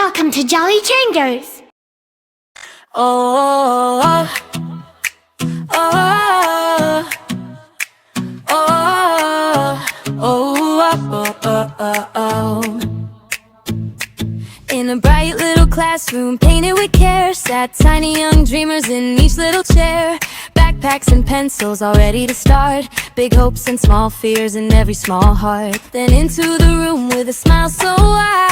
Welcome to JollyJingles. Oh, oh, oh, oh, oh, oh, oh, oh. In a bright little classroom painted with care sat tiny young dreamers in each little chair. Backpacks and pencils all ready to start. Big hopes and small fears in every small heart. Then into the room with a smile so wide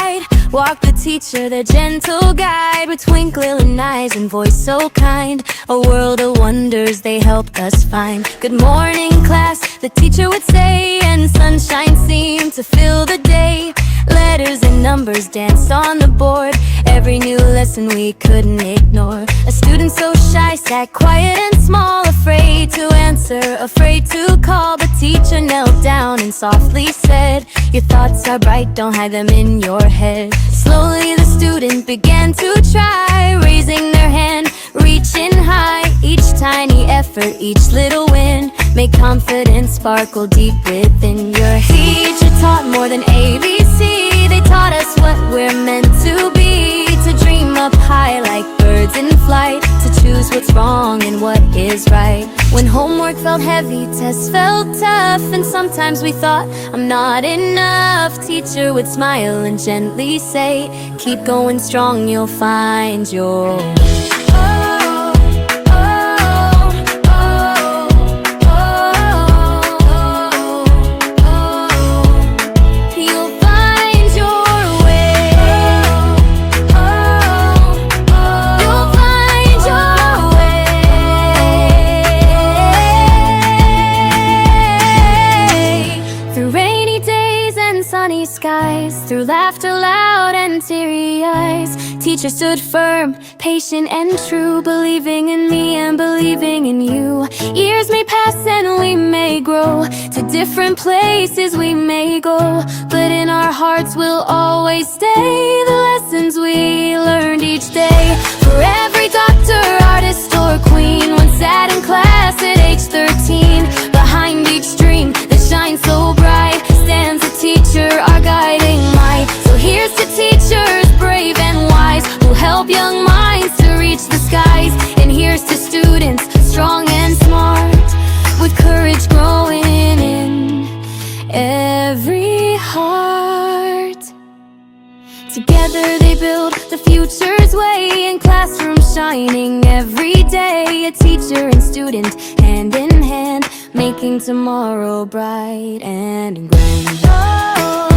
walked the teacher, their gentle guide, with twinkling eyes and voice so kind. A world of wonders they helped us find. Good morning, class, the teacher would say, and sunshine seemed to fill the day. Letters and numbers danced on the board. Every new lesson we couldn't ignore. A student so shy sat quiet and small, afraid to answer, afraid to call. The teacher knelt down and softly said, your thoughts are bright, don't hide them in your head. Slowly the student began to try, raising their hand, reaching high. Each tiny effort, each little win, make confidence sparkle deep within. Your teacher taught more than ABC. They taught us what we're meant to be, to dream up high like birds in flight, to choose what's wrong and what is right. When homework felt heavy, tests felt tough, and sometimes we thought, I'm not enough. Teacher would smile and gently say, keep going strong, you'll find your way. Sunny skies, through laughter loud and teary eyes, teacher stood firm, patient and true, believing in me and believing in you. Years may pass and we may grow, to different places we may go, but in our hearts will always stay the lessons we learned each day. For every doctor, artist or queen once sat in class at age 13. Behind each dream that shines so bright stands a teacher, our guiding light. So here's to teachers brave and wise, who help young minds to reach the skies. And here's to students strong and smart, with courage growing in every heart. Together they build the future's way, in classrooms shining every day. A teacher and student hand in hand, making tomorrow bright and grand. Oh.